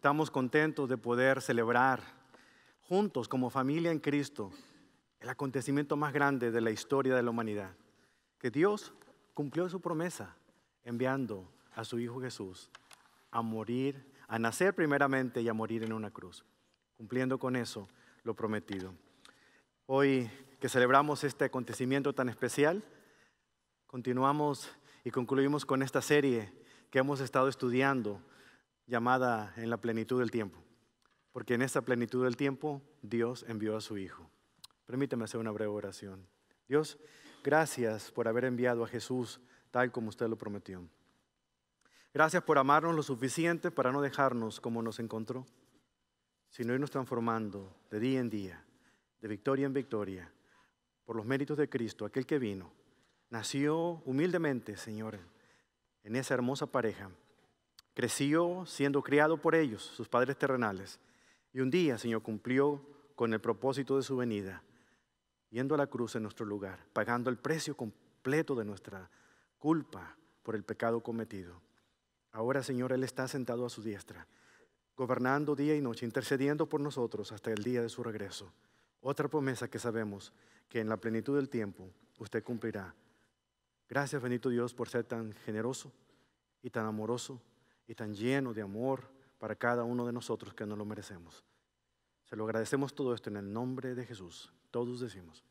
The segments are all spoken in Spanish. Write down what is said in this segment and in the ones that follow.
estamos contentos de poder celebrar juntos como familia en Cristo el acontecimiento más grande de la historia de la humanidad, que Dios cumplió su promesa enviando a su Hijo Jesús a morir, a nacer primeramente y a morir en una cruz, cumpliendo con eso lo prometido. Hoy que celebramos este acontecimiento tan especial, continuamos y concluimos con esta serie que hemos estado estudiando llamada En la plenitud del tiempo, porque en esta plenitud del tiempo Dios envió a su Hijo. Permíteme hacer una breve oración. Dios, gracias por haber enviado a Jesús tal como usted lo prometió. Gracias por amarnos lo suficiente para no dejarnos como nos encontró, sino irnos transformando de día en día, de victoria en victoria, por los méritos de Cristo, aquel que vino, nació humildemente, Señor, en esa hermosa pareja, creció siendo criado por ellos, sus padres terrenales, y un día, Señor, cumplió con el propósito de su venida, yendo a la cruz en nuestro lugar, pagando el precio completo de nuestra culpa por el pecado cometido. Ahora, Señor, Él está sentado a su diestra, gobernando día y noche, intercediendo por nosotros hasta el día de su regreso. Otra promesa que sabemos que en la plenitud del tiempo usted cumplirá. Gracias, bendito Dios, por ser tan generoso y tan amoroso y tan lleno de amor para cada uno de nosotros que no lo merecemos. Se lo agradecemos todo esto en el nombre de Jesús. Todos decimos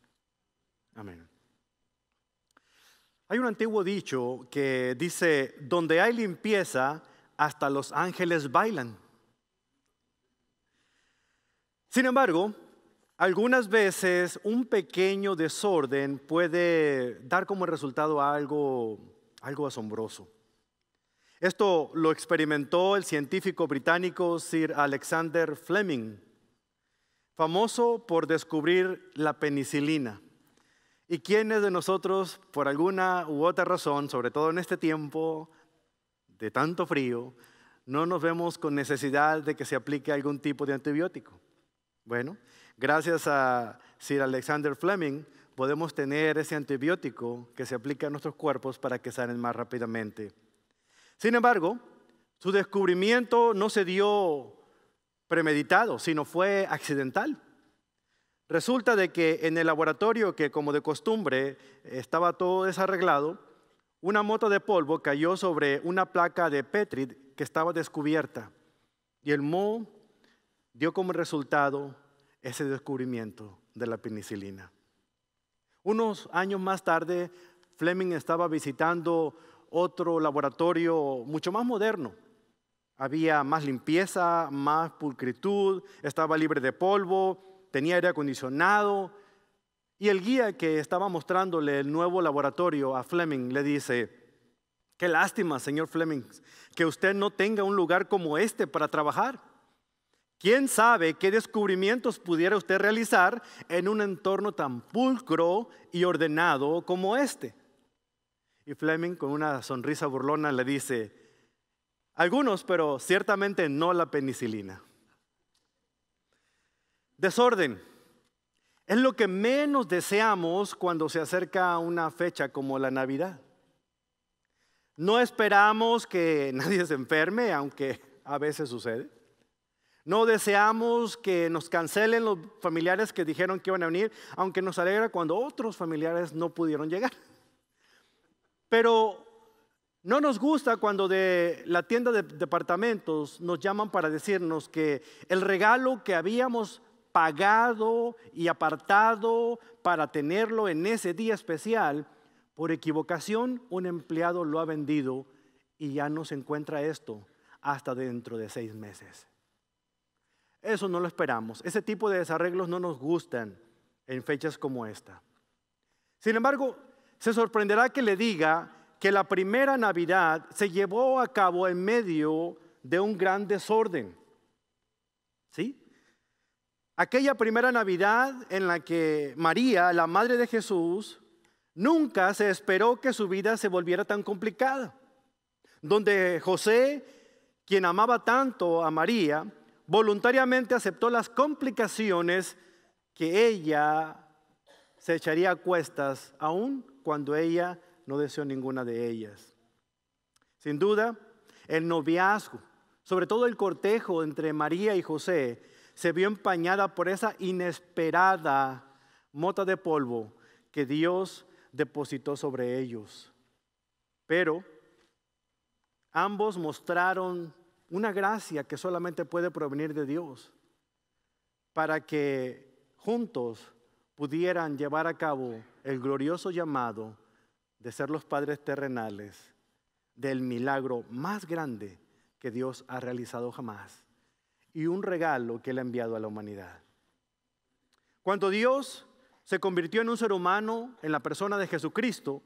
amén. Hay un antiguo dicho que dice: donde hay limpieza, hasta los ángeles bailan. Sin embargo, algunas veces un pequeño desorden puede dar como resultado algo asombroso. Esto lo experimentó el científico británico Sir Alexander Fleming, famoso por descubrir la penicilina. ¿Y quiénes de nosotros, por alguna u otra razón, sobre todo en este tiempo de tanto frío, no nos vemos con necesidad de que se aplique algún tipo de antibiótico? Bueno, gracias a Sir Alexander Fleming podemos tener ese antibiótico que se aplica a nuestros cuerpos para que sanen más rápidamente. Sin embargo, su descubrimiento no se dio premeditado, sino fue accidental. Resulta de que en el laboratorio, que como de costumbre estaba todo desarreglado, una mota de polvo cayó sobre una placa de Petri que estaba descubierta, y el moho dio como resultado ese descubrimiento de la penicilina. Unos años más tarde, Fleming estaba visitando otro laboratorio mucho más moderno. Había más limpieza, más pulcritud, estaba libre de polvo, tenía aire acondicionado. Y el guía que estaba mostrándole el nuevo laboratorio a Fleming le dice: qué lástima, señor Fleming, que usted no tenga un lugar como este para trabajar. ¿Quién sabe qué descubrimientos pudiera usted realizar en un entorno tan pulcro y ordenado como este? Y Fleming, con una sonrisa burlona, le dice: algunos, pero ciertamente no la penicilina. Desorden es lo que menos deseamos cuando se acerca una fecha como la Navidad. No esperamos que nadie se enferme, aunque a veces sucede. No deseamos que nos cancelen los familiares que dijeron que iban a venir, aunque nos alegra cuando otros familiares no pudieron llegar. Pero no nos gusta cuando de la tienda de departamentos nos llaman para decirnos que el regalo que habíamos pagado y apartado para tenerlo en ese día especial, por equivocación un empleado lo ha vendido y ya no se encuentra esto hasta dentro de 6 meses. Eso no lo esperamos. Ese tipo de desarreglos no nos gustan en fechas como esta. Sin embargo, se sorprenderá que le diga que la primera Navidad se llevó a cabo en medio de un gran desorden. ¿Sí? Aquella primera Navidad en la que María, la madre de Jesús, nunca se esperó que su vida se volviera tan complicada. Donde José, quien amaba tanto a María, voluntariamente aceptó las complicaciones que ella se echaría a cuestas, aun cuando ella no deseó ninguna de ellas. Sin duda, el noviazgo sobre todo el cortejo entre María y José, se vio empañada por esa inesperada mota de polvo que Dios depositó sobre ellos. Pero ambos mostraron una gracia que solamente puede provenir de Dios para que juntos pudieran llevar a cabo el glorioso llamado de ser los padres terrenales del milagro más grande que Dios ha realizado jamás y un regalo que Él ha enviado a la humanidad. Cuando Dios se convirtió en un ser humano en la persona de Jesucristo,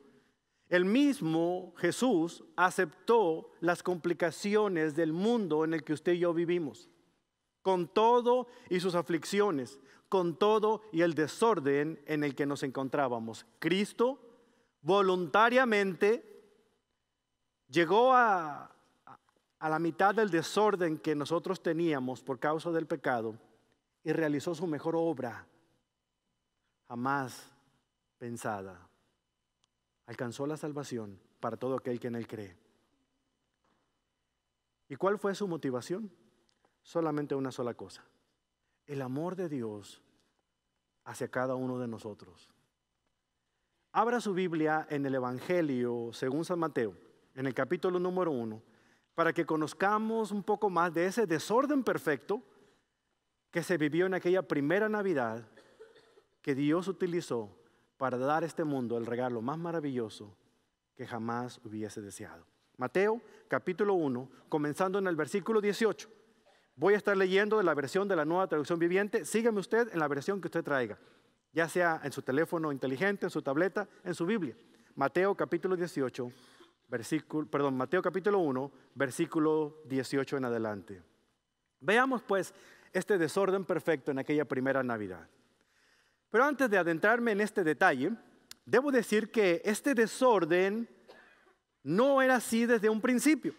el mismo Jesús aceptó las complicaciones del mundo en el que usted y yo vivimos, con todo y sus aflicciones, con todo y el desorden en el que nos encontrábamos. Cristo voluntariamente llegó a la mitad del desorden que nosotros teníamos por causa del pecado y realizó su mejor obra jamás pensada. Alcanzó la salvación para todo aquel que en Él cree. ¿Y cuál fue su motivación? Solamente una sola cosa: el amor de Dios hacia cada uno de nosotros. Abra su Biblia en el Evangelio según San Mateo, en el capítulo número 1, para que conozcamos un poco más de ese desorden perfecto que se vivió en aquella primera Navidad que Dios utilizó para dar a este mundo el regalo más maravilloso que jamás hubiese deseado. Mateo capítulo 1, comenzando en el versículo 18. Voy a estar leyendo de la versión de la Nueva Traducción Viviente. Sígame usted en la versión que usted traiga, ya sea en su teléfono inteligente, en su tableta, en su Biblia. Mateo capítulo 18, Mateo capítulo 1, versículo 18 en adelante. Veamos pues este desorden perfecto en aquella primera Navidad. Pero antes de adentrarme en este detalle, debo decir que este desorden no era así desde un principio.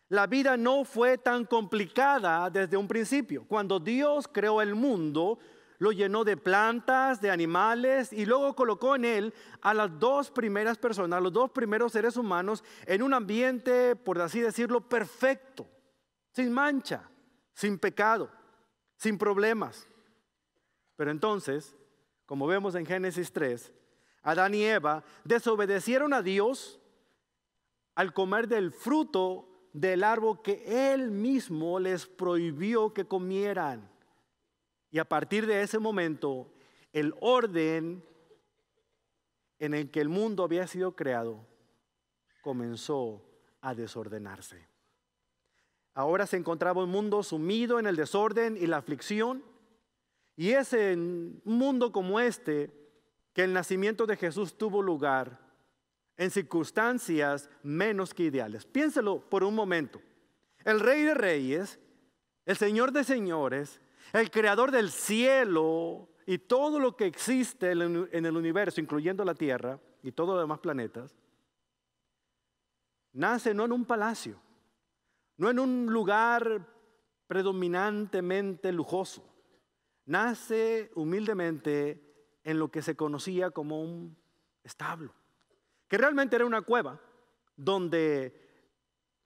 La vida no fue tan complicada desde un principio. Cuando Dios creó el mundo, lo llenó de plantas, de animales, y luego colocó en él a las dos primeras personas, los dos primeros seres humanos, en un ambiente, por así decirlo, perfecto, sin mancha, sin pecado, sin problemas. Pero entonces, como vemos en Génesis 3, Adán y Eva desobedecieron a Dios al comer del fruto del árbol que Él mismo les prohibió que comieran. Y a partir de ese momento, el orden en el que el mundo había sido creado comenzó a desordenarse. Ahora se encontraba un mundo sumido en el desorden y la aflicción. Y es en un mundo como este que el nacimiento de Jesús tuvo lugar en circunstancias menos que ideales. Piénselo por un momento. El Rey de Reyes, el Señor de Señores, el Creador del cielo y todo lo que existe en el universo, incluyendo la Tierra y todos los demás planetas, nace no en un palacio, no en un lugar predominantemente lujoso. Nace humildemente en lo que se conocía como un establo, que realmente era una cueva donde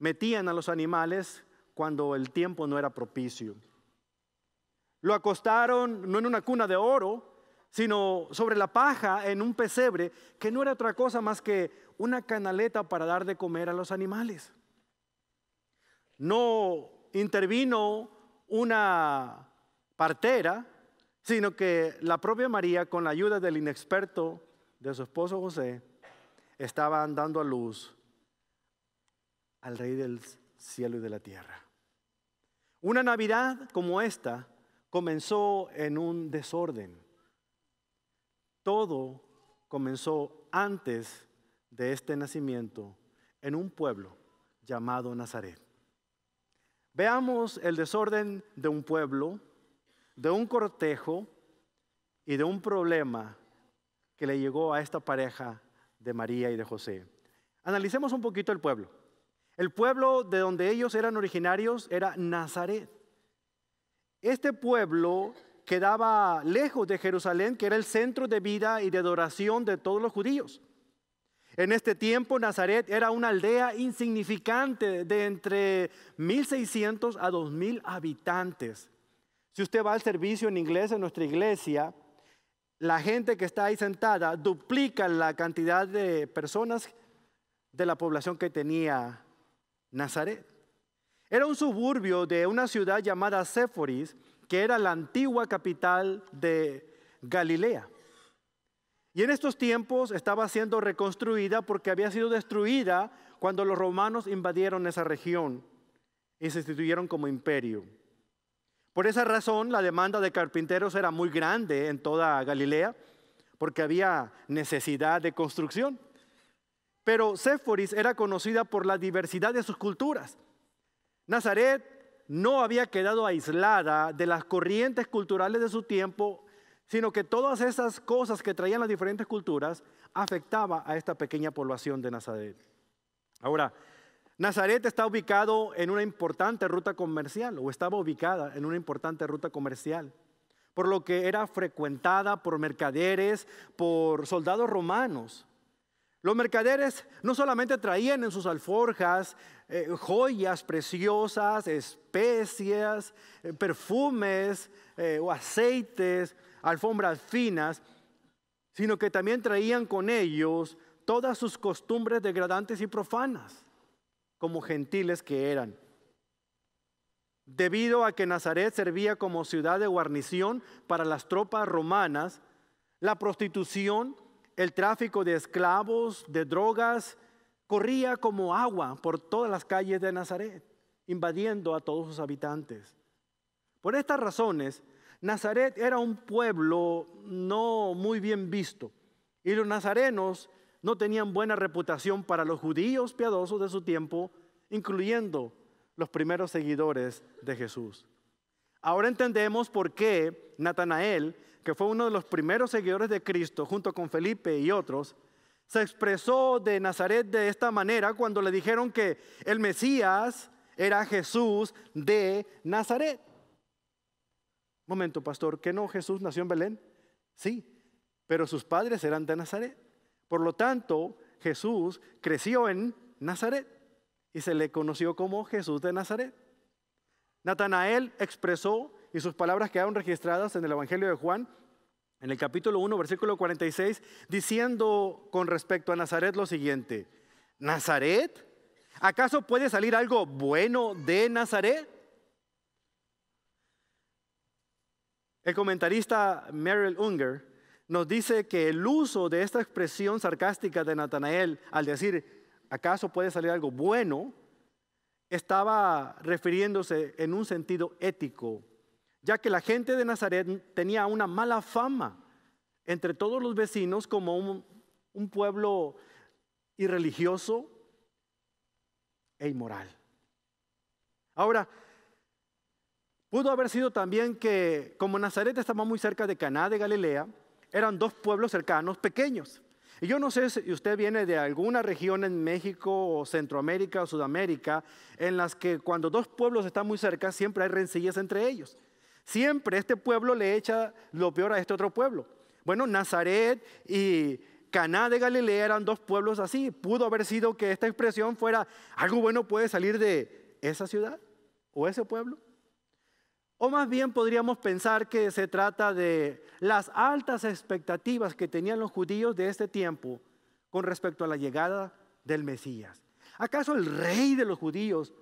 metían a los animales cuando el tiempo no era propicio. Lo acostaron no en una cuna de oro, sino sobre la paja en un pesebre que no era otra cosa más que una canaleta para dar de comer a los animales. No intervino una partera, sino que la propia María, con la ayuda del inexperto de su esposo José, estaban dando a luz al Rey del cielo y de la tierra. Una Navidad como esta comenzó en un desorden. Todo comenzó antes de este nacimiento en un pueblo llamado Nazaret. Veamos el desorden de un pueblo, de un cortejo y de un problema que le llegó a esta pareja de María y de José. Analicemos un poquito el pueblo. El pueblo de donde ellos eran originarios era Nazaret. Este pueblo quedaba lejos de Jerusalén, que era el centro de vida y de adoración de todos los judíos. En este tiempo Nazaret era una aldea insignificante de entre 1,600 a 2,000 habitantes. Si usted va al servicio en inglés en nuestra iglesia, la gente que está ahí sentada duplica la cantidad de personas de la población que tenía Nazaret. Era un suburbio de una ciudad llamada Séforis, que era la antigua capital de Galilea. Y en estos tiempos estaba siendo reconstruida porque había sido destruida cuando los romanos invadieron esa región y se instituyeron como imperio. Por esa razón, la demanda de carpinteros era muy grande en toda Galilea, porque había necesidad de construcción. Pero Séforis era conocida por la diversidad de sus culturas. Nazaret no había quedado aislada de las corrientes culturales de su tiempo, sino que todas esas cosas que traían las diferentes culturas afectaba a esta pequeña población de Nazaret. Ahora, Nazaret está ubicado en una importante ruta comercial, o estaba ubicada en una importante ruta comercial, por lo que era frecuentada por mercaderes, por soldados romanos. Los mercaderes no solamente traían en sus alforjas joyas preciosas, especias, perfumes o aceites, alfombras finas, sino que también traían con ellos todas sus costumbres degradantes y profanas, como gentiles que eran. Debido a que Nazaret servía como ciudad de guarnición para las tropas romanas, la prostitución, el tráfico de esclavos, de drogas, corría como agua por todas las calles de Nazaret, invadiendo a todos sus habitantes. Por estas razones, Nazaret era un pueblo no muy bien visto, y los nazarenos no tenían buena reputación para los judíos piadosos de su tiempo, incluyendo los primeros seguidores de Jesús. Ahora entendemos por qué Natanael, que fue uno de los primeros seguidores de Cristo, junto con Felipe y otros, se expresó de Nazaret de esta manera cuando le dijeron que el Mesías era Jesús de Nazaret. Momento, pastor, ¿que no Jesús nació en Belén? Sí, pero sus padres eran de Nazaret. Por lo tanto, Jesús creció en Nazaret y se le conoció como Jesús de Nazaret. Natanael expresó, y sus palabras quedaron registradas en el Evangelio de Juan, en el capítulo 1, versículo 46, diciendo con respecto a Nazaret lo siguiente: ¿Nazaret? ¿Acaso puede salir algo bueno de Nazaret? El comentarista Merrill Unger nos dice que el uso de esta expresión sarcástica de Natanael al decir ¿acaso puede salir algo bueno?, estaba refiriéndose en un sentido ético, ya que la gente de Nazaret tenía una mala fama entre todos los vecinos como un pueblo irreligioso e inmoral. Ahora, pudo haber sido también que, como Nazaret estaba muy cerca de Caná de Galilea, eran dos pueblos cercanos, pequeños. Y yo no sé si usted viene de alguna región en México o Centroamérica o Sudamérica en las que cuando dos pueblos están muy cerca siempre hay rencillas entre ellos. Siempre este pueblo le echa lo peor a este otro pueblo. Bueno, Nazaret y Caná de Galilea eran dos pueblos así. Pudo haber sido que esta expresión fuera algo bueno puede salir de esa ciudad o ese pueblo. O más bien podríamos pensar que se trata de las altas expectativas que tenían los judíos de este tiempo con respecto a la llegada del Mesías. ¿Acaso el rey de los judíos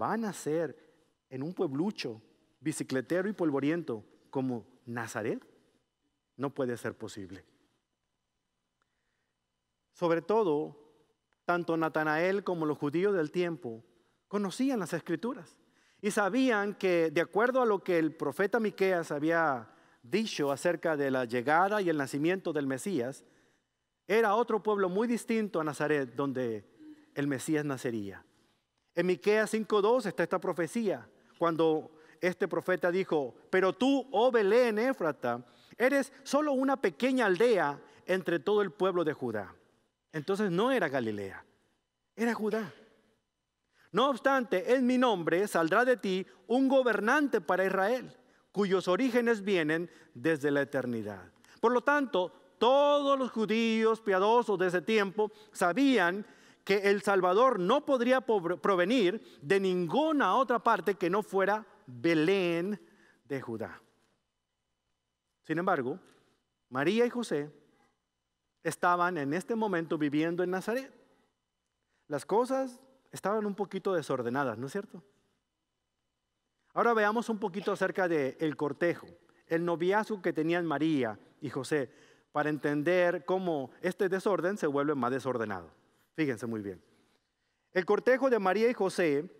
va a nacer en un pueblucho bicicletero y polvoriento como Nazaret? No puede ser posible. Sobre todo, tanto Natanael como los judíos del tiempo conocían las Escrituras y sabían que, de acuerdo a lo que el profeta Miqueas había dicho acerca de la llegada y el nacimiento del Mesías, era otro pueblo muy distinto a Nazaret donde el Mesías nacería. En Miqueas 5:2 está esta profecía, cuando este profeta dijo: pero tú, oh Belén Éfrata, eres solo una pequeña aldea entre todo el pueblo de Judá. Entonces no era Galilea, era Judá. No obstante, en mi nombre saldrá de ti un gobernante para Israel, cuyos orígenes vienen desde la eternidad. Por lo tanto, Todos los judíos piadosos de ese tiempo sabían que el Salvador no podría provenir de ninguna otra parte que no fuera Belén de Judá. Sin embargo, María y José estaban en este momento viviendo en Nazaret. Las cosas estaban un poquito desordenadas, ¿no es cierto? Ahora veamos un poquito acerca del cortejo, el noviazgo que tenían María y José, para entender cómo este desorden se vuelve más desordenado. Fíjense muy bien. El cortejo de María y José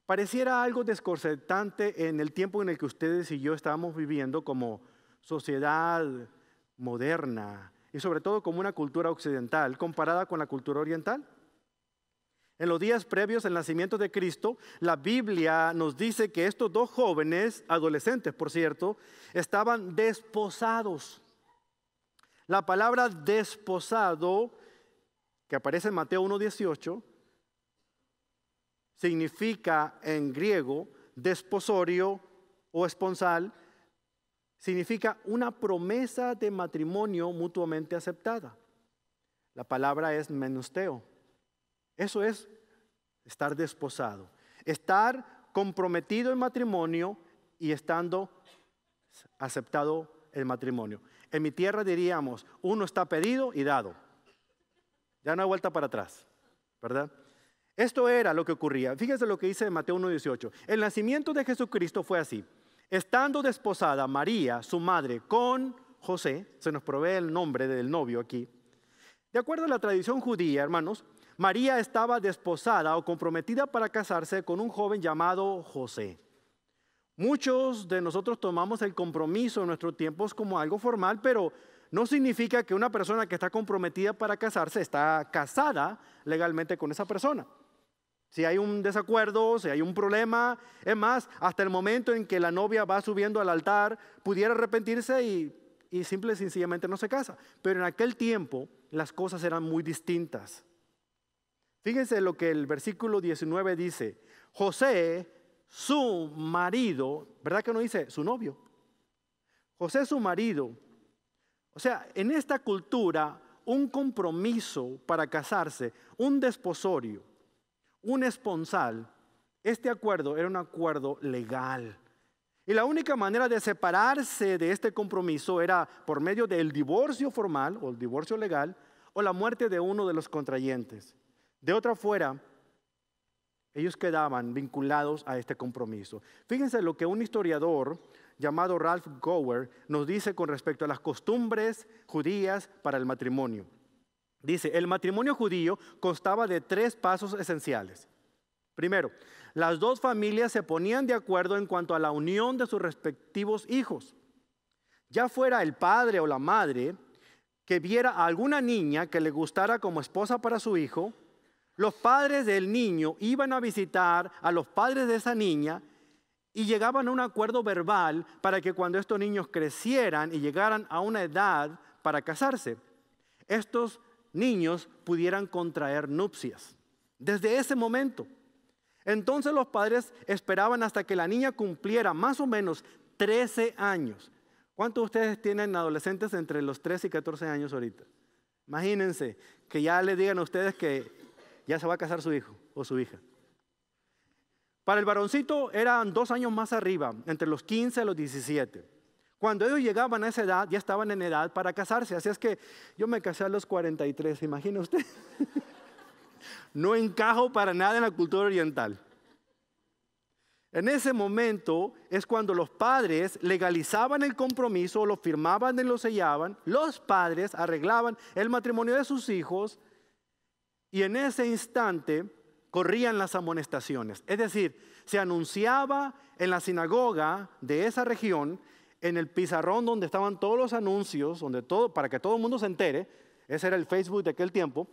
pareciera algo desconcertante en el tiempo en el que ustedes y yo estábamos viviendo como sociedad moderna y sobre todo como una cultura occidental comparada con la cultura oriental. En los días previos al nacimiento de Cristo, la Biblia nos dice que estos dos jóvenes, adolescentes por cierto, estaban desposados. La palabra desposado, que aparece en Mateo 1:18, significa en griego desposorio o esponsal, significa una promesa de matrimonio mutuamente aceptada. La palabra es menusteo. Eso es estar desposado, estar comprometido en matrimonio y estando aceptado el matrimonio. En mi tierra diríamos, uno está pedido y dado. Ya no hay vuelta para atrás, ¿verdad? Esto era lo que ocurría. Fíjense lo que dice Mateo 1:18. El nacimiento de Jesucristo fue así. Estando desposada María, su madre, con José, se nos provee el nombre del novio aquí. De acuerdo a la tradición judía, hermanos, María estaba desposada o comprometida para casarse con un joven llamado José. Muchos de nosotros tomamos el compromiso en nuestros tiempos como algo formal, pero no significa que una persona que está comprometida para casarse está casada legalmente con esa persona. Si hay un desacuerdo, si hay un problema, es más, hasta el momento en que la novia va subiendo al altar, pudiera arrepentirse y simple y sencillamente no se casa. Pero en aquel tiempo las cosas eran muy distintas. Fíjense lo que el versículo 19 dice. José, su marido, ¿verdad que no dice su novio? José, su marido. O sea, en esta cultura, un compromiso para casarse, un desposorio, un esponsal, este acuerdo era un acuerdo legal. Y la única manera de separarse de este compromiso era por medio del divorcio formal o el divorcio legal o la muerte de uno de los contrayentes. De otra fuera, ellos quedaban vinculados a este compromiso. Fíjense lo que un historiador llamado Ralph Gower nos dice con respecto a las costumbres judías para el matrimonio. Dice, el matrimonio judío constaba de 3 pasos esenciales. Primero, las dos familias se ponían de acuerdo en cuanto a la unión de sus respectivos hijos. Ya fuera el padre o la madre que viera a alguna niña que le gustara como esposa para su hijo, los padres del niño iban a visitar a los padres de esa niña y llegaban a un acuerdo verbal para que cuando estos niños crecieran y llegaran a una edad para casarse, estos niños pudieran contraer nupcias. Desde ese momento, entonces los padres esperaban hasta que la niña cumpliera más o menos 13 años. ¿Cuántos de ustedes tienen adolescentes entre los 13 y 14 años ahorita? Imagínense que ya le digan a ustedes que ya se va a casar su hijo o su hija. Para el varoncito eran 2 años más arriba, entre los 15 y los 17. Cuando ellos llegaban a esa edad, ya estaban en edad para casarse. Así es que yo me casé a los 43, ¿imagina usted? No encajo para nada en la cultura oriental. En ese momento es cuando los padres legalizaban el compromiso, lo firmaban y lo sellaban. Los padres arreglaban el matrimonio de sus hijos y en ese instante corrían las amonestaciones. Es decir, se anunciaba en la sinagoga de esa región, en el pizarrón donde estaban todos los anuncios, para que todo el mundo se entere, ese era el Facebook de aquel tiempo,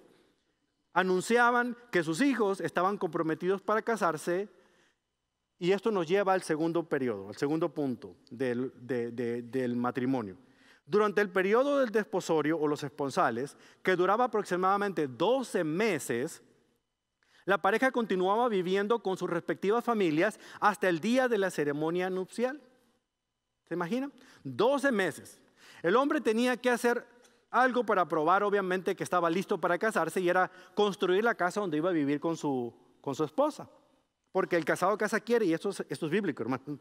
anunciaban que sus hijos estaban comprometidos para casarse. Y esto nos lleva al segundo periodo, al segundo punto del matrimonio. Durante el periodo del desposorio o los esponsales, que duraba aproximadamente 12 meses, la pareja continuaba viviendo con sus respectivas familias hasta el día de la ceremonia nupcial. ¿Se imaginan? 12 meses. El hombre tenía que hacer algo para probar obviamente que estaba listo para casarse, y era construir la casa donde iba a vivir con su esposa. Porque el casado casa quiere, y esto es bíblico, hermano.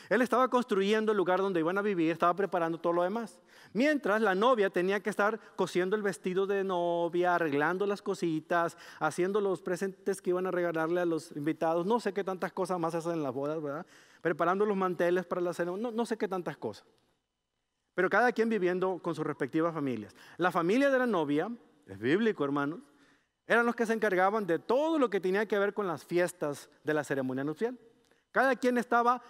Él estaba construyendo el lugar donde iban a vivir, estaba preparando todo lo demás. Mientras la novia tenía que estar cosiendo el vestido de novia, arreglando las cositas, haciendo los presentes que iban a regalarle a los invitados. No sé qué tantas cosas más hacen en las bodas, ¿verdad? Preparando los manteles para la ceremonia, no sé qué tantas cosas. Pero cada quien viviendo con sus respectivas familias. La familia de la novia, es bíblico, hermanos, eran los que se encargaban de todo lo que tenía que ver con las fiestas de la ceremonia nupcial. Cada quien estaba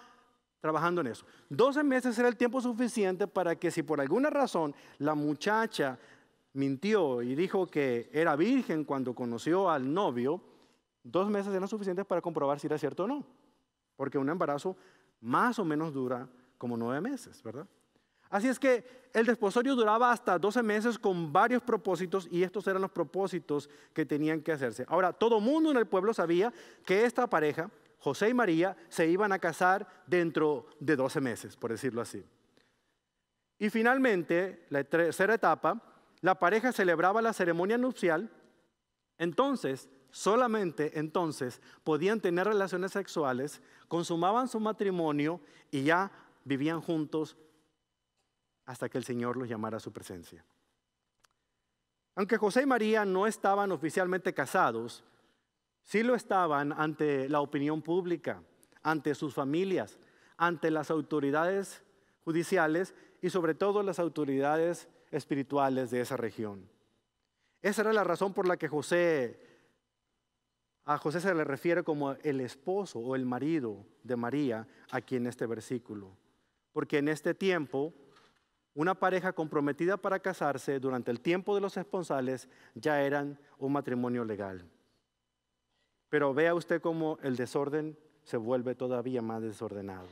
trabajando en eso. 12 meses era el tiempo suficiente para que, si por alguna razón la muchacha mintió y dijo que era virgen cuando conoció al novio, 2 meses eran suficientes para comprobar si era cierto o no. Porque un embarazo más o menos dura como 9 meses, ¿verdad? Así es que el desposorio duraba hasta 12 meses con varios propósitos, y estos eran los propósitos que tenían que hacerse. Ahora, todo mundo en el pueblo sabía que esta pareja, José y María, se iban a casar dentro de 12 meses, por decirlo así. Y finalmente, la tercera etapa, la pareja celebraba la ceremonia nupcial. Entonces, solamente entonces, podían tener relaciones sexuales, consumaban su matrimonio y ya vivían juntos hasta que el Señor los llamara a su presencia. Aunque José y María no estaban oficialmente casados, sí lo estaban ante la opinión pública, ante sus familias, ante las autoridades judiciales y sobre todo las autoridades espirituales de esa región. Esa era la razón por la que a José se le refiere como el esposo o el marido de María aquí en este versículo. Porque en este tiempo, una pareja comprometida para casarse durante el tiempo de los esponsales ya eran un matrimonio legal. Pero vea usted cómo el desorden se vuelve todavía más desordenado.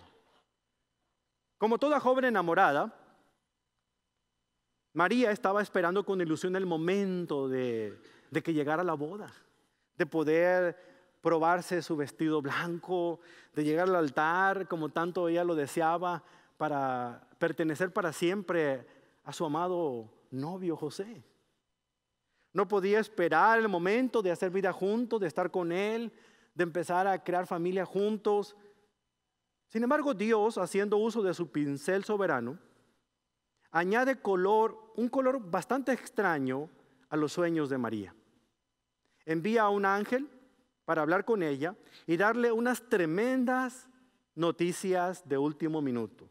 Como toda joven enamorada, María estaba esperando con ilusión el momento de que llegara la boda, de poder probarse su vestido blanco, de llegar al altar como tanto ella lo deseaba, para pertenecer para siempre a su amado novio José. No podía esperar el momento de hacer vida juntos, de estar con él, de empezar a crear familia juntos. Sin embargo, Dios, haciendo uso de su pincel soberano, añade un color bastante extraño a los sueños de María. Envía a un ángel para hablar con ella y darle unas tremendas noticias de último minuto.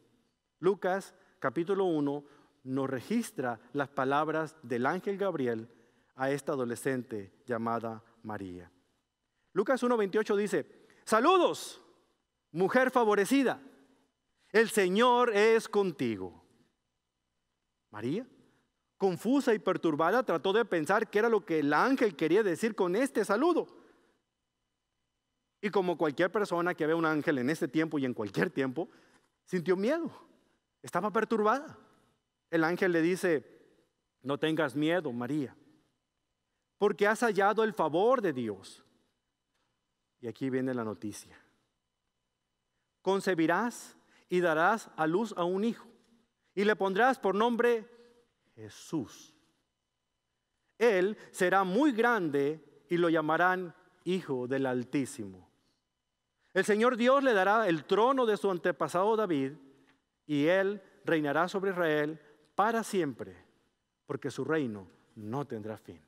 Lucas capítulo 1 nos registra las palabras del ángel Gabriel a esta adolescente llamada María. Lucas 1:28 dice: saludos, mujer favorecida, el Señor es contigo. María, confusa y perturbada, trató de pensar qué era lo que el ángel quería decir con este saludo. Y como cualquier persona que ve a un ángel en este tiempo y en cualquier tiempo, sintió miedo, estaba perturbada. El ángel le dice: no tengas miedo, María, porque has hallado el favor de Dios. Y aquí viene la noticia: concebirás y darás a luz a un hijo, y le pondrás por nombre Jesús. Él será muy grande y lo llamarán Hijo del Altísimo. El Señor Dios le dará el trono de su antepasado David, y él reinará sobre Israel para siempre, porque su reino no tendrá fin.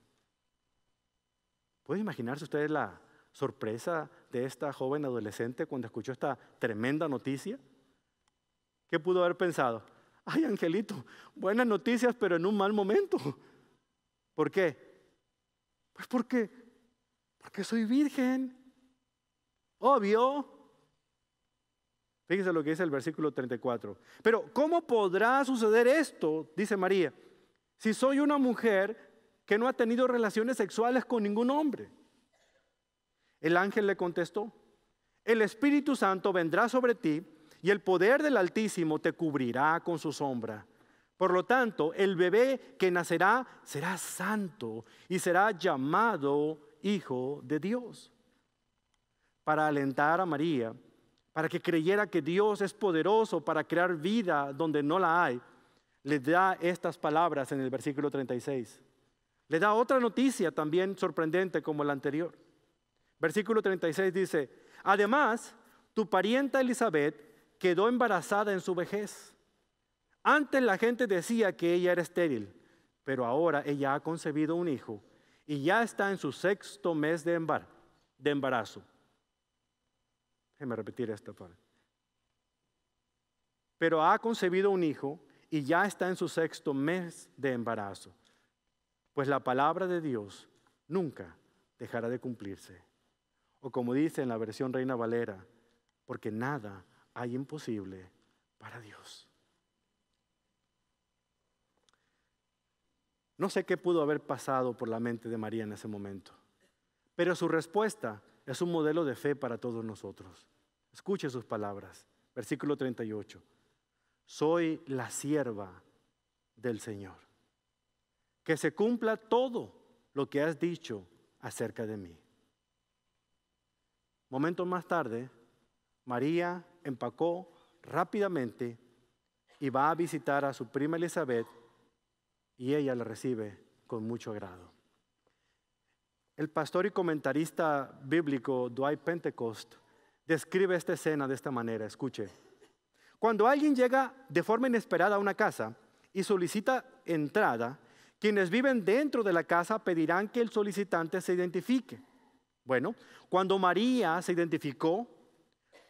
¿Puede imaginarse ustedes la sorpresa de esta joven adolescente cuando escuchó esta tremenda noticia? ¿Qué pudo haber pensado? Ay, angelito, buenas noticias, pero en un mal momento. ¿Por qué? Pues porque soy virgen. Obvio. Fíjese lo que dice el versículo 34. Pero ¿cómo podrá suceder esto? Dice María, si soy una mujer que no ha tenido relaciones sexuales con ningún hombre. El ángel le contestó: el Espíritu Santo vendrá sobre ti y el poder del Altísimo te cubrirá con su sombra. Por lo tanto, el bebé que nacerá será santo y será llamado Hijo de Dios. Para alentar a María, para que creyera que Dios es poderoso para crear vida donde no la hay, le da estas palabras en el versículo 36. Le da otra noticia también sorprendente como la anterior. Versículo 36 dice: además, tu parienta Elizabeth quedó embarazada en su vejez. Antes la gente decía que ella era estéril, pero ahora ella ha concebido un hijo y ya está en su 6º mes de embarazo. Déjeme repetir esta parte. Pero ha concebido un hijo y ya está en su 6º mes de embarazo. Pues la palabra de Dios nunca dejará de cumplirse. O como dice en la versión Reina Valera, porque nada hay imposible para Dios. No sé qué pudo haber pasado por la mente de María en ese momento, pero su respuesta es un modelo de fe para todos nosotros. Escuche sus palabras. Versículo 38. Soy la sierva del Señor. Que se cumpla todo lo que has dicho acerca de mí. Momentos más tarde, María empacó rápidamente y va a visitar a su prima Elizabeth, y ella la recibe con mucho agrado. El pastor y comentarista bíblico Dwight Pentecost describe esta escena de esta manera. Escuche. Cuando alguien llega de forma inesperada a una casa y solicita entrada, quienes viven dentro de la casa pedirán que el solicitante se identifique. Bueno, cuando María se identificó,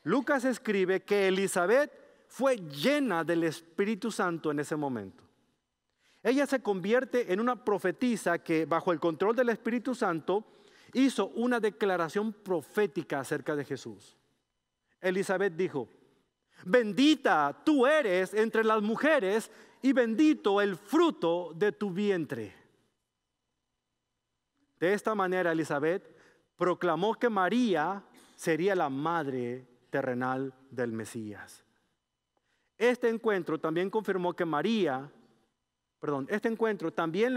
Lucas escribe que Elizabeth fue llena del Espíritu Santo en ese momento. Ella se convierte en una profetisa que, bajo el control del Espíritu Santo, hizo una declaración profética acerca de Jesús. Elizabeth dijo: bendita tú eres entre las mujeres y bendito el fruto de tu vientre. De esta manera, Elizabeth proclamó que María sería la madre terrenal del Mesías. Este encuentro también le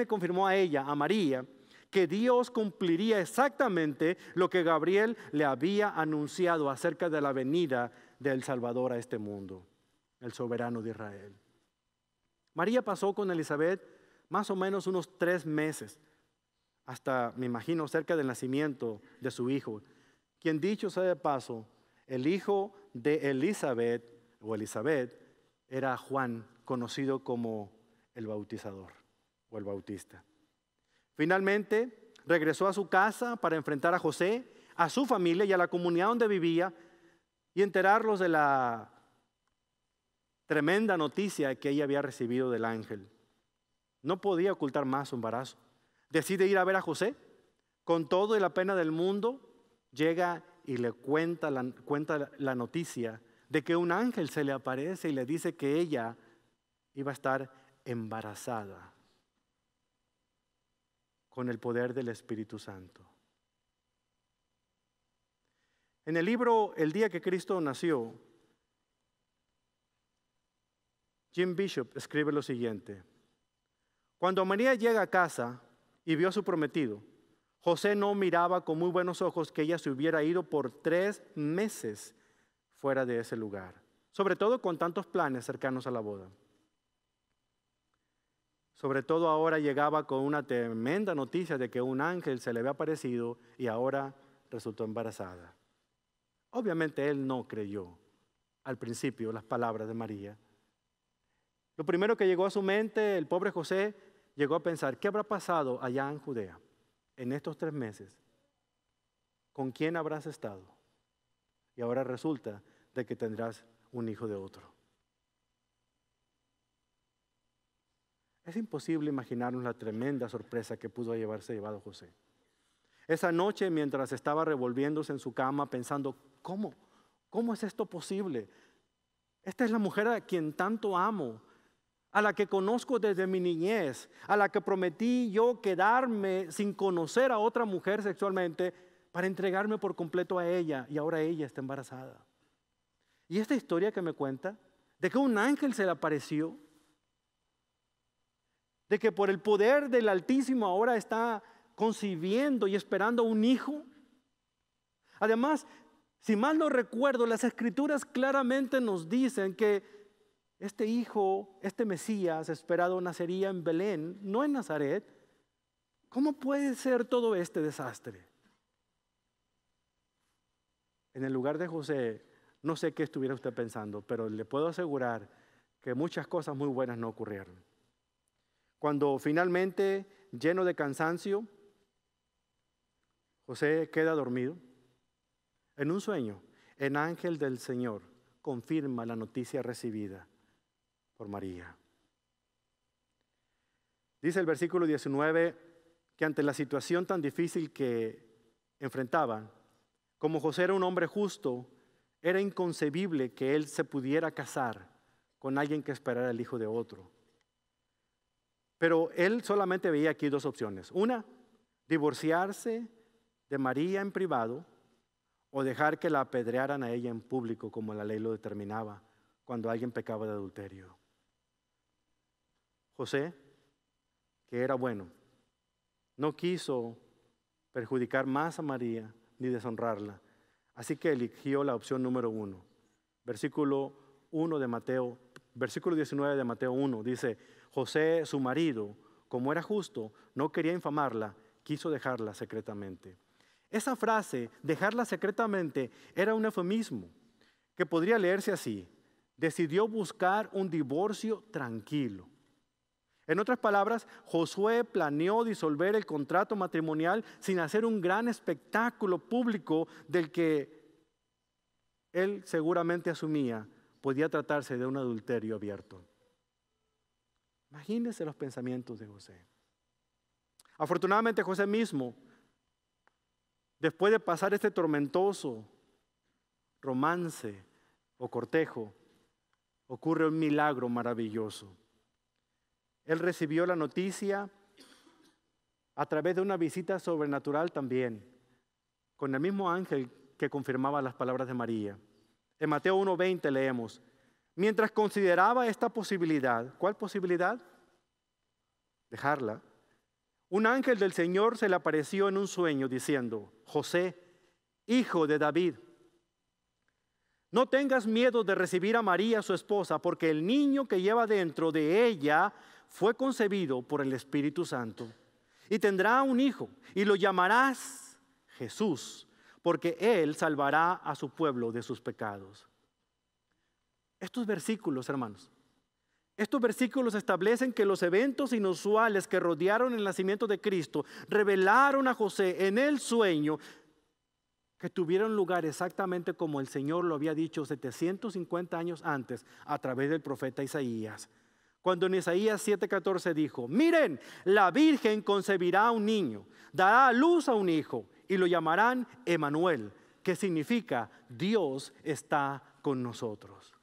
confirmó a ella, a María, que Dios cumpliría exactamente lo que Gabriel le había anunciado acerca de la venida del Salvador a este mundo, el soberano de Israel. María pasó con Elizabeth más o menos unos 3 meses, hasta, me imagino, cerca del nacimiento de su hijo, quien, dicho sea de paso, el hijo de Elizabeth era Juan, conocido como el bautizador o el bautista. Finalmente regresó a su casa para enfrentar a José, a su familia y a la comunidad donde vivía y enterarlos de la tremenda noticia que ella había recibido del ángel. No podía ocultar más su embarazo. Decide ir a ver a José. Con todo y la pena del mundo, llega y le cuenta la noticia de que un ángel se le aparece y le dice que ella iba a estar embarazada con el poder del Espíritu Santo. En el libro El día que Cristo nació, Jim Bishop escribe lo siguiente: cuando María llega a casa y vio a su prometido, José no miraba con muy buenos ojos que ella se hubiera ido por 3 meses fuera de ese lugar, sobre todo con tantos planes cercanos a la boda. Sobre todo ahora llegaba con una tremenda noticia de que un ángel se le había aparecido y ahora resultó embarazada. Obviamente él no creyó al principio las palabras de María. Lo primero que llegó a su mente, el pobre José llegó a pensar: ¿qué habrá pasado allá en Judea en estos 3 meses? ¿Con quién habrás estado? Y ahora resulta de que tendrás un hijo de otro. Es imposible imaginarnos la tremenda sorpresa que pudo haberse llevado José. Esa noche, mientras estaba revolviéndose en su cama pensando: ¿Cómo es esto posible? Esta es la mujer a quien tanto amo, a la que conozco desde mi niñez, a la que prometí yo quedarme sin conocer a otra mujer sexualmente para entregarme por completo a ella, y ahora ella está embarazada. Y esta historia que me cuenta, de que un ángel se le apareció, de que por el poder del Altísimo ahora está concibiendo y esperando un hijo. Además, si mal no recuerdo, las Escrituras claramente nos dicen que este hijo, este Mesías esperado nacería en Belén, no en Nazaret. ¿Cómo puede ser todo este desastre? En el lugar de José, no sé qué estuviera usted pensando, pero le puedo asegurar que muchas cosas muy buenas no ocurrieron. Cuando finalmente, lleno de cansancio, José queda dormido, en un sueño, el ángel del Señor confirma la noticia recibida por María. Dice el versículo 19 que ante la situación tan difícil que enfrentaban, como José era un hombre justo, era inconcebible que él se pudiera casar con alguien que esperara el hijo de otro. Pero él solamente veía aquí dos opciones. Una, divorciarse de María en privado o dejar que la apedrearan a ella en público como la ley lo determinaba cuando alguien pecaba de adulterio. José, que era bueno, no quiso perjudicar más a María ni deshonrarla. Así que eligió la opción número 1. Versículo 19 de Mateo 1 dice: José, su marido, como era justo, no quería infamarla, quiso dejarla secretamente. Esa frase, dejarla secretamente, era un eufemismo que podría leerse así: decidió buscar un divorcio tranquilo. En otras palabras, Josué planeó disolver el contrato matrimonial sin hacer un gran espectáculo público del que él seguramente asumía podía tratarse de un adulterio abierto. Imagínense los pensamientos de José. Afortunadamente, José mismo, después de pasar este tormentoso romance o cortejo, ocurre un milagro maravilloso. Él recibió la noticia a través de una visita sobrenatural también, con el mismo ángel que confirmaba las palabras de María. En Mateo 1:20 leemos: mientras consideraba esta posibilidad, ¿cuál posibilidad? Dejarla. Un ángel del Señor se le apareció en un sueño diciendo: José, hijo de David, no tengas miedo de recibir a María, su esposa, porque el niño que lleva dentro de ella fue concebido por el Espíritu Santo. Y tendrá un hijo, y lo llamarás Jesús, porque él salvará a su pueblo de sus pecados. Estos versículos, hermanos, estos versículos establecen que los eventos inusuales que rodearon el nacimiento de Cristo revelaron a José en el sueño que tuvieron lugar exactamente como el Señor lo había dicho 750 años antes a través del profeta Isaías. Cuando en Isaías 7:14 dijo: miren, la Virgen concebirá un niño, dará a luz a un hijo y lo llamarán Emmanuel, que significa Dios está con nosotros.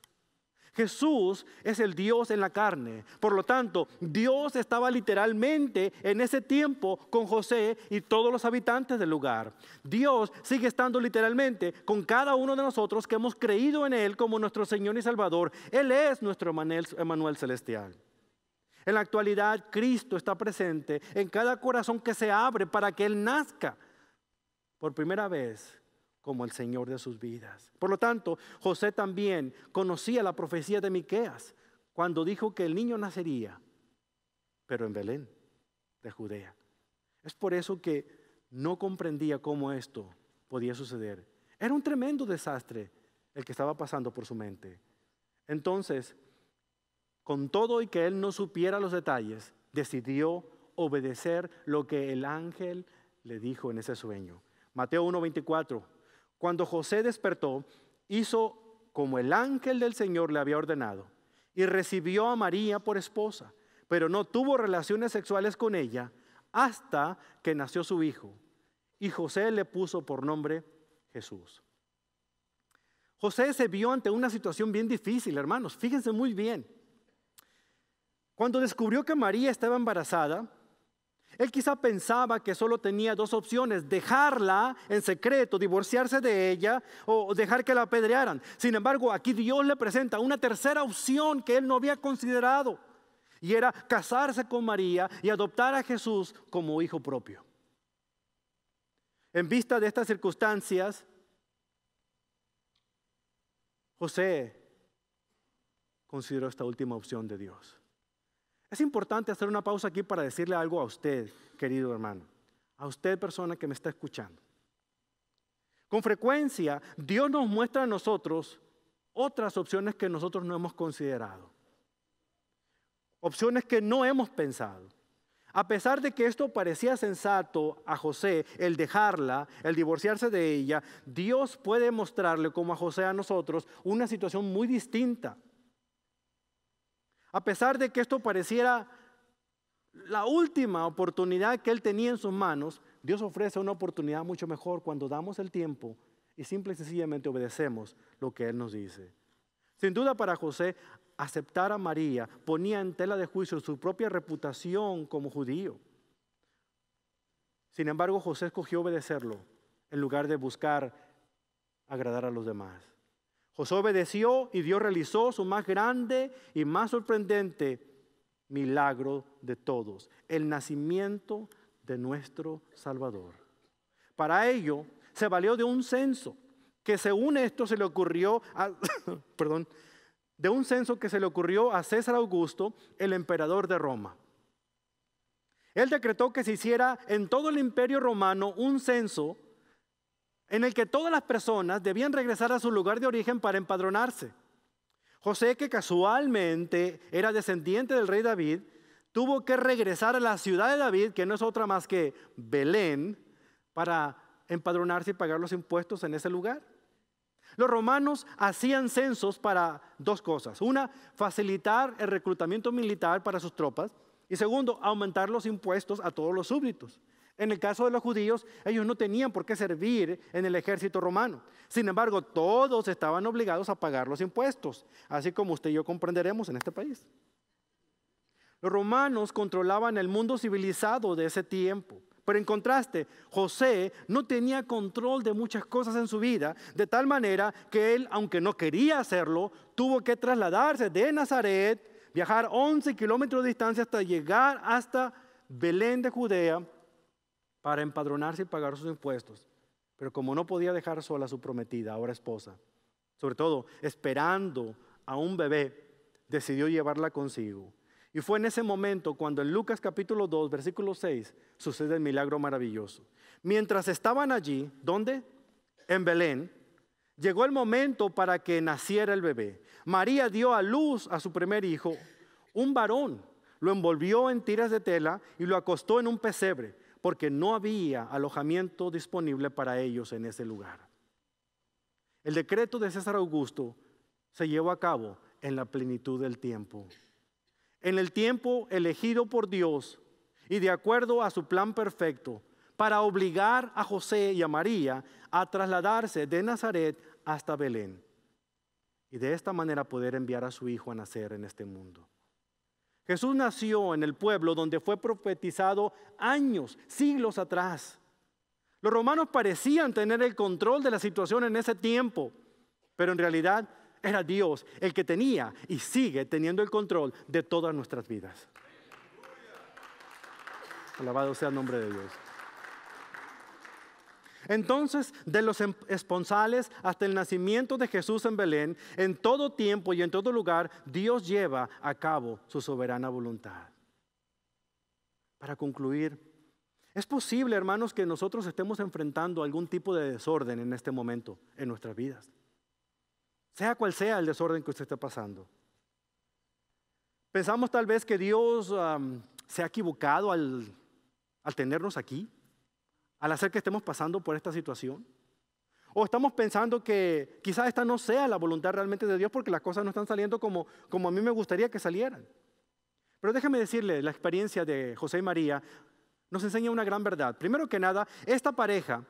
Jesús es el Dios en la carne. Por lo tanto, Dios estaba literalmente en ese tiempo con José y todos los habitantes del lugar. Dios sigue estando literalmente con cada uno de nosotros que hemos creído en Él como nuestro Señor y Salvador. Él es nuestro Emmanuel celestial. En la actualidad, Cristo está presente en cada corazón que se abre para que Él nazca por primera vez como el Señor de sus vidas. Por lo tanto, José también conocía la profecía de Miqueas cuando dijo que el niño nacería, pero en Belén, de Judea. Es por eso que no comprendía cómo esto podía suceder. Era un tremendo desastre el que estaba pasando por su mente. Entonces, con todo y que él no supiera los detalles, decidió obedecer lo que el ángel le dijo en ese sueño. Mateo 1:24. Cuando José despertó, hizo como el ángel del Señor le había ordenado y recibió a María por esposa, pero no tuvo relaciones sexuales con ella hasta que nació su hijo. Y José le puso por nombre Jesús. José se vio ante una situación bien difícil, hermanos. Fíjense muy bien. Cuando descubrió que María estaba embarazada, él quizá pensaba que solo tenía dos opciones: dejarla en secreto, divorciarse de ella, o dejar que la apedrearan. Sin embargo, aquí Dios le presenta una tercera opción que él no había considerado, y era casarse con María y adoptar a Jesús como hijo propio. En vista de estas circunstancias, José consideró esta última opción de Dios. Es importante hacer una pausa aquí para decirle algo a usted, querido hermano, a usted, persona que me está escuchando. Con frecuencia, Dios nos muestra a nosotros otras opciones que nosotros no hemos considerado. Opciones que no hemos pensado. A pesar de que esto parecía sensato a José, el dejarla, el divorciarse de ella, Dios puede mostrarle como a José a nosotros una situación muy distinta. A pesar de que esto pareciera la última oportunidad que él tenía en sus manos, Dios ofrece una oportunidad mucho mejor cuando damos el tiempo y simple y sencillamente obedecemos lo que Él nos dice. Sin duda para José, aceptar a María ponía en tela de juicio su propia reputación como judío. Sin embargo, José escogió obedecerlo en lugar de buscar agradar a los demás. José obedeció y Dios realizó su más grande y más sorprendente milagro de todos, el nacimiento de nuestro Salvador. Para ello, se valió de un censo que según esto se le ocurrió a, de un censo que se le ocurrió a César Augusto, el emperador de Roma. Él decretó que se hiciera en todo el imperio romano un censo en el que todas las personas debían regresar a su lugar de origen para empadronarse. José, que casualmente era descendiente del rey David, tuvo que regresar a la ciudad de David, que no es otra más que Belén, para empadronarse y pagar los impuestos en ese lugar. Los romanos hacían censos para dos cosas. Una, facilitar el reclutamiento militar para sus tropas. Y segundo, aumentar los impuestos a todos los súbditos. En el caso de los judíos, ellos no tenían por qué servir en el ejército romano. Sin embargo, todos estaban obligados a pagar los impuestos, así como usted y yo comprenderemos en este país. Los romanos controlaban el mundo civilizado de ese tiempo. Pero en contraste, José no tenía control de muchas cosas en su vida, de tal manera que él, aunque no quería hacerlo, tuvo que trasladarse de Nazaret, viajar 11 kilómetros de distancia hasta llegar hasta Belén de Judea para empadronarse y pagar sus impuestos. Pero como no podía dejar sola a su prometida, ahora esposa, sobre todo esperando a un bebé, decidió llevarla consigo. Y fue en ese momento cuando en Lucas capítulo 2, versículo 6, sucede el milagro maravilloso. Mientras estaban allí, ¿dónde? En Belén, llegó el momento para que naciera el bebé. María dio a luz a su primer hijo, un varón. Lo envolvió en tiras de tela y lo acostó en un pesebre, porque no había alojamiento disponible para ellos en ese lugar. El decreto de César Augusto se llevó a cabo en la plenitud del tiempo. En el tiempo elegido por Dios y de acuerdo a su plan perfecto, para obligar a José y a María a trasladarse de Nazaret hasta Belén. Y de esta manera poder enviar a su hijo a nacer en este mundo. Jesús nació en el pueblo donde fue profetizado años, siglos atrás. Los romanos parecían tener el control de la situación en ese tiempo, pero en realidad era Dios el que tenía y sigue teniendo el control de todas nuestras vidas. Alabado sea el nombre de Dios. Entonces, de los esponsales hasta el nacimiento de Jesús en Belén, en todo tiempo y en todo lugar, Dios lleva a cabo su soberana voluntad. Para concluir, es posible, hermanos, que nosotros estemos enfrentando algún tipo de desorden en este momento en nuestras vidas. Sea cual sea el desorden que usted esté pasando. Pensamos tal vez que Dios se ha equivocado al tenernos aquí, al hacer que estemos pasando por esta situación. O estamos pensando que quizás esta no sea la voluntad realmente de Dios porque las cosas no están saliendo como a mí me gustaría que salieran. Pero déjeme decirle, la experiencia de José y María nos enseña una gran verdad. Primero que nada, esta pareja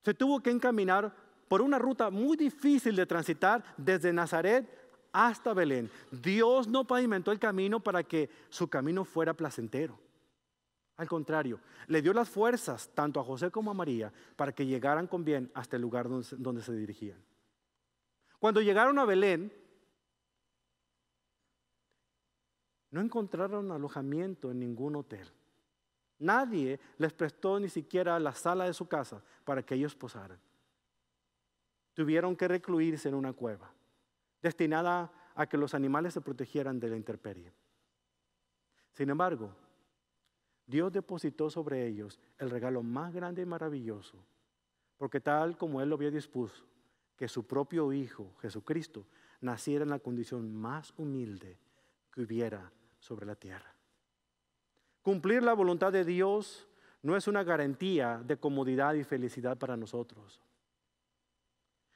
se tuvo que encaminar por una ruta muy difícil de transitar desde Nazaret hasta Belén. Dios no pavimentó el camino para que su camino fuera placentero. Al contrario, le dio las fuerzas tanto a José como a María para que llegaran con bien hasta el lugar donde se dirigían. Cuando llegaron a Belén, no encontraron alojamiento en ningún hotel. Nadie les prestó ni siquiera la sala de su casa para que ellos posaran. Tuvieron que recluirse en una cueva, destinada a que los animales se protegieran de la intemperie. Sin embargo, Dios depositó sobre ellos el regalo más grande y maravilloso, porque tal como Él lo había dispuesto, que su propio Hijo, Jesucristo, naciera en la condición más humilde que hubiera sobre la tierra. Cumplir la voluntad de Dios no es una garantía de comodidad y felicidad para nosotros.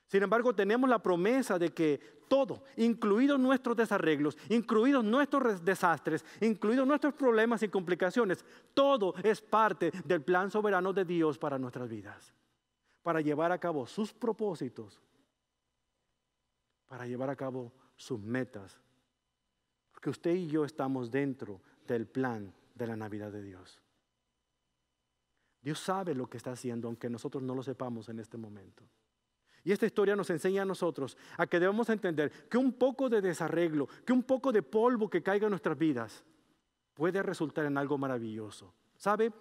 Sin embargo, tenemos la promesa de que todo, incluidos nuestros desarreglos, incluidos nuestros desastres, incluidos nuestros problemas y complicaciones, todo es parte del plan soberano de Dios para nuestras vidas, para llevar a cabo sus propósitos, para llevar a cabo sus metas, porque usted y yo estamos dentro del plan de la Navidad de Dios. Dios sabe lo que está haciendo, aunque nosotros no lo sepamos en este momento. Y esta historia nos enseña a nosotros a que debemos entender que un poco de desarreglo, que un poco de polvo que caiga en nuestras vidas puede resultar en algo maravilloso. ¿Sabe?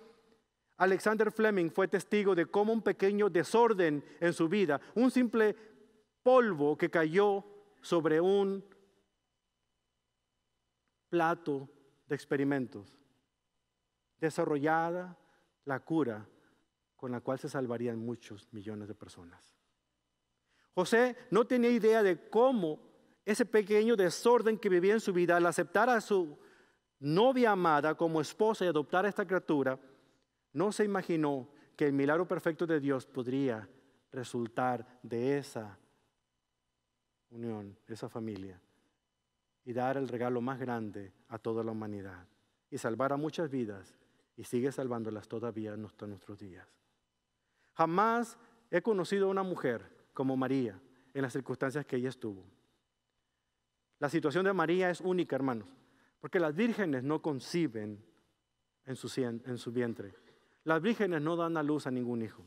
Alexander Fleming fue testigo de cómo un pequeño desorden en su vida, un simple polvo que cayó sobre un plato de experimentos, desarrollada la cura con la cual se salvarían muchos millones de personas. José no tenía idea de cómo ese pequeño desorden que vivía en su vida, al aceptar a su novia amada como esposa y adoptar a esta criatura, no se imaginó que el milagro perfecto de Dios podría resultar de esa unión, esa familia, y dar el regalo más grande a toda la humanidad y salvar a muchas vidas, y sigue salvándolas todavía hasta nuestros días. Jamás he conocido a una mujer como María en las circunstancias que ella estuvo. La situación de María es única, hermanos, porque las vírgenes no conciben en su vientre. Las vírgenes no dan a luz a ningún hijo.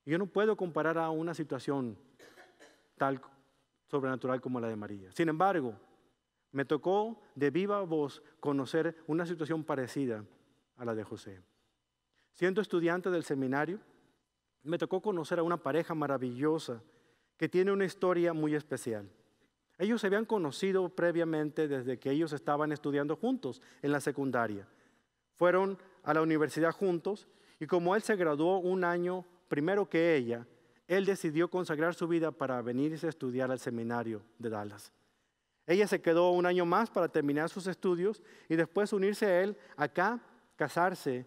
Y yo no puedo comparar a una situación tal sobrenatural como la de María. Sin embargo, me tocó de viva voz conocer una situación parecida a la de José. Siendo estudiante del seminario, me tocó conocer a una pareja maravillosa que tiene una historia muy especial. Ellos se habían conocido previamente desde que ellos estaban estudiando juntos en la secundaria. Fueron a la universidad juntos y como él se graduó un año primero que ella, él decidió consagrar su vida para venirse a estudiar al seminario de Dallas. Ella se quedó un año más para terminar sus estudios y después unirse a él acá, casarse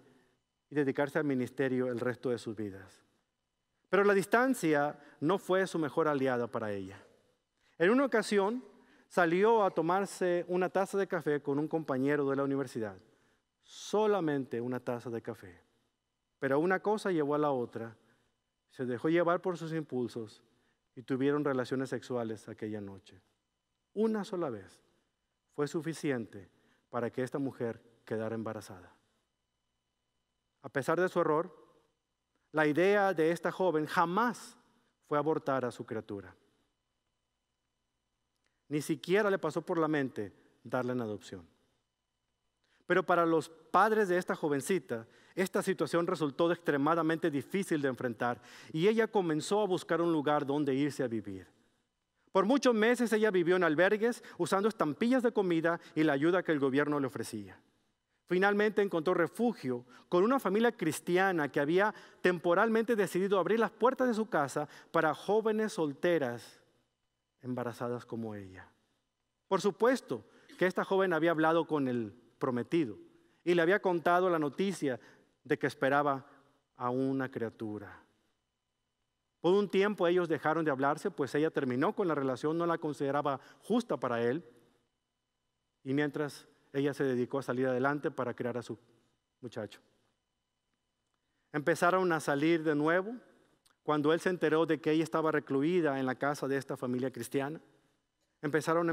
y dedicarse al ministerio el resto de sus vidas. Pero la distancia no fue su mejor aliada para ella. En una ocasión salió a tomarse una taza de café con un compañero de la universidad. Solamente una taza de café. Pero una cosa llevó a la otra. Se dejó llevar por sus impulsos y tuvieron relaciones sexuales aquella noche. Una sola vez fue suficiente para que esta mujer quedara embarazada. A pesar de su error, la idea de esta joven jamás fue abortar a su criatura. Ni siquiera le pasó por la mente darla en adopción. Pero para los padres de esta jovencita, esta situación resultó extremadamente difícil de enfrentar y ella comenzó a buscar un lugar donde irse a vivir. Por muchos meses ella vivió en albergues usando estampillas de comida y la ayuda que el gobierno le ofrecía. Finalmente encontró refugio con una familia cristiana que había temporalmente decidido abrir las puertas de su casa para jóvenes solteras embarazadas como ella. Por supuesto que esta joven había hablado con el prometido y le había contado la noticia de que esperaba a una criatura. Por un tiempo ellos dejaron de hablarse, pues ella terminó con la relación, no la consideraba justa para él, y mientras ella se dedicó a salir adelante para criar a su muchacho. Empezaron a salir de nuevo cuando él se enteró de que ella estaba recluida en la casa de esta familia cristiana. Empezaron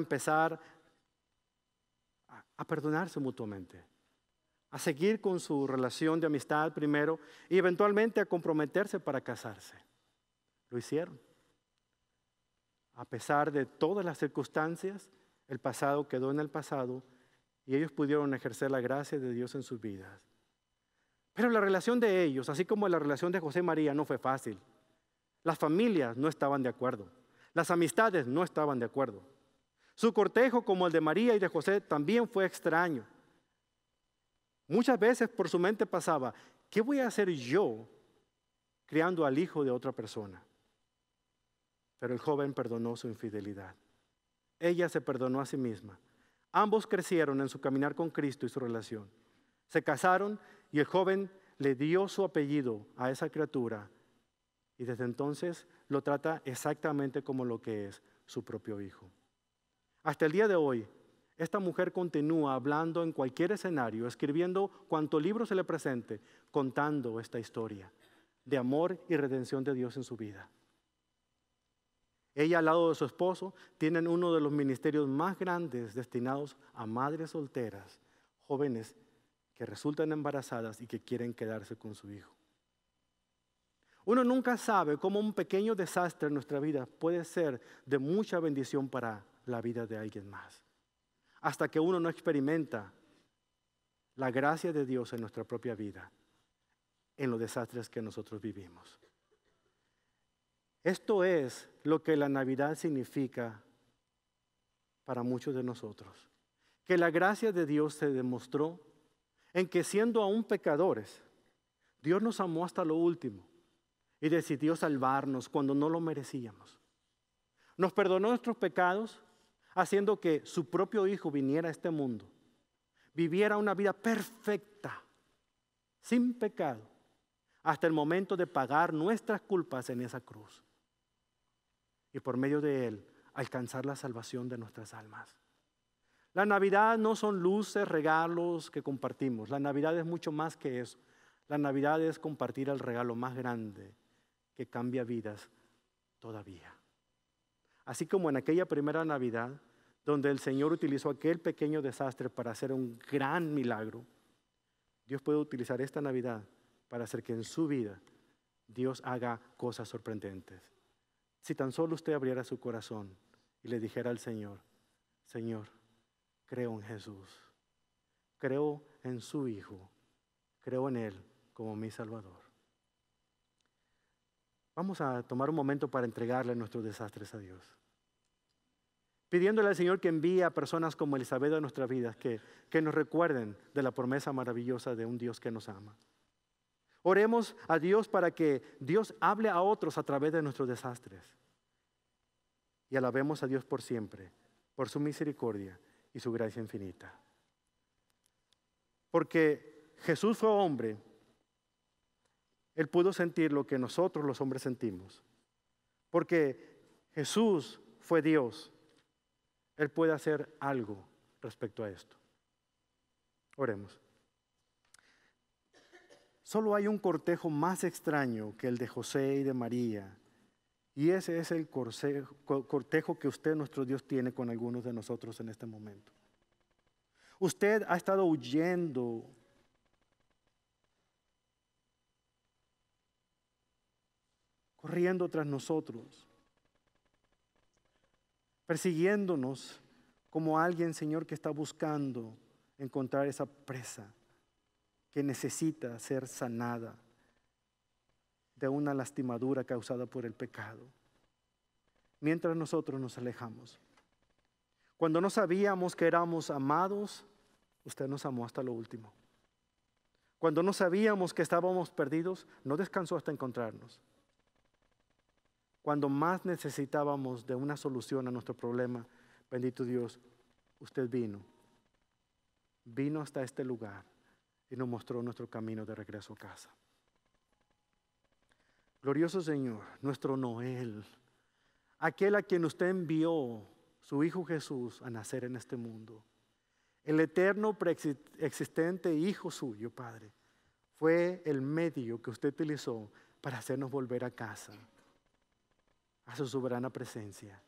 a perdonarse mutuamente, a seguir con su relación de amistad primero y eventualmente a comprometerse para casarse. Lo hicieron. A pesar de todas las circunstancias, el pasado quedó en el pasado y ellos pudieron ejercer la gracia de Dios en sus vidas. Pero la relación de ellos, así como la relación de José y María, no fue fácil. Las familias no estaban de acuerdo. Las amistades no estaban de acuerdo. Su cortejo, como el de María y de José, también fue extraño. Muchas veces por su mente pasaba, ¿qué voy a hacer yo criando al hijo de otra persona? Pero el joven perdonó su infidelidad. Ella se perdonó a sí misma. Ambos crecieron en su caminar con Cristo y su relación. Se casaron y el joven le dio su apellido a esa criatura y desde entonces lo trata exactamente como lo que es su propio hijo. Hasta el día de hoy, esta mujer continúa hablando en cualquier escenario, escribiendo cuanto libro se le presente, contando esta historia de amor y redención de Dios en su vida. Ella al lado de su esposo tienen uno de los ministerios más grandes destinados a madres solteras, jóvenes que resultan embarazadas y que quieren quedarse con su hijo. Uno nunca sabe cómo un pequeño desastre en nuestra vida puede ser de mucha bendición para la vida de alguien más, hasta que uno no experimenta la gracia de Dios en nuestra propia vida, en los desastres que nosotros vivimos. Esto es lo que la Navidad significa para muchos de nosotros, que la gracia de Dios se demostró en que siendo aún pecadores, Dios nos amó hasta lo último y decidió salvarnos cuando no lo merecíamos. Nos perdonó nuestros pecados, haciendo que su propio Hijo viniera a este mundo, viviera una vida perfecta, sin pecado, hasta el momento de pagar nuestras culpas en esa cruz. Y por medio de Él, alcanzar la salvación de nuestras almas. La Navidad no son luces, regalos que compartimos. La Navidad es mucho más que eso. La Navidad es compartir el regalo más grande que cambia vidas todavía. Así como en aquella primera Navidad, donde el Señor utilizó aquel pequeño desastre para hacer un gran milagro, Dios puede utilizar esta Navidad para hacer que en su vida Dios haga cosas sorprendentes. Si tan solo usted abriera su corazón y le dijera al Señor, Señor, creo en Jesús, creo en su Hijo, creo en Él como mi Salvador. Vamos a tomar un momento para entregarle nuestros desastres a Dios, pidiéndole al Señor que envíe a personas como Elizabeth a nuestras vidas, que nos recuerden de la promesa maravillosa de un Dios que nos ama. Oremos a Dios para que Dios hable a otros a través de nuestros desastres. Y alabemos a Dios por siempre, por su misericordia y su gracia infinita. Porque Jesús fue hombre, Él pudo sentir lo que nosotros los hombres sentimos. Porque Jesús fue Dios, Él puede hacer algo respecto a esto. Oremos. Solo hay un cortejo más extraño que el de José y de María. Y ese es el cortejo que usted, nuestro Dios, tiene con algunos de nosotros en este momento. Usted ha estado huyendo, corriendo tras nosotros, persiguiéndonos como alguien, Señor, que está buscando encontrar esa presa que necesita ser sanada de una lastimadura causada por el pecado. Mientras nosotros nos alejamos. Cuando no sabíamos que éramos amados, usted nos amó hasta lo último. Cuando no sabíamos que estábamos perdidos, no descansó hasta encontrarnos. Cuando más necesitábamos de una solución a nuestro problema, bendito Dios, usted vino hasta este lugar y nos mostró nuestro camino de regreso a casa. Glorioso Señor, nuestro Noel, aquel a quien usted envió su Hijo Jesús a nacer en este mundo, el eterno preexistente Hijo suyo, Padre, fue el medio que usted utilizó para hacernos volver a casa, a su soberana presencia.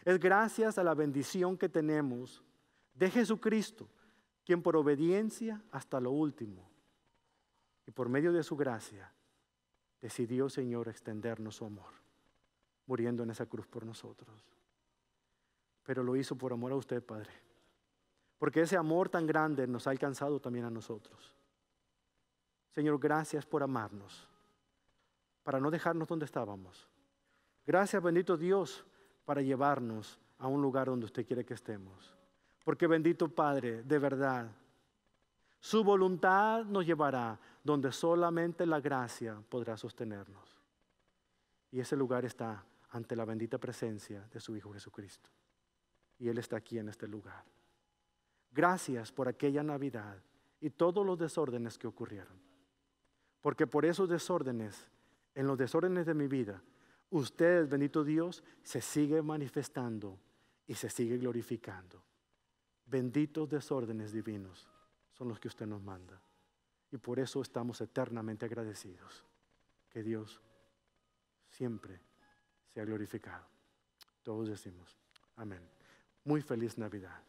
Es gracias a la bendición que tenemos de Jesucristo, quien por obediencia hasta lo último y por medio de su gracia decidió, Señor, extendernos su amor, muriendo en esa cruz por nosotros. Pero lo hizo por amor a usted, Padre, porque ese amor tan grande nos ha alcanzado también a nosotros. Señor, gracias por amarnos, para no dejarnos donde estábamos. Gracias, bendito Dios, para llevarnos a un lugar donde usted quiere que estemos. Porque bendito Padre, de verdad, su voluntad nos llevará donde solamente la gracia podrá sostenernos. Y ese lugar está ante la bendita presencia de su Hijo Jesucristo. Y Él está aquí en este lugar. Gracias por aquella Navidad y todos los desórdenes que ocurrieron. Porque por esos desórdenes, en los desórdenes de mi vida, usted, bendito Dios, se sigue manifestando y se sigue glorificando. Benditos desórdenes divinos son los que usted nos manda. Y por eso estamos eternamente agradecidos. Que Dios siempre sea glorificado. Todos decimos amén. Muy feliz Navidad.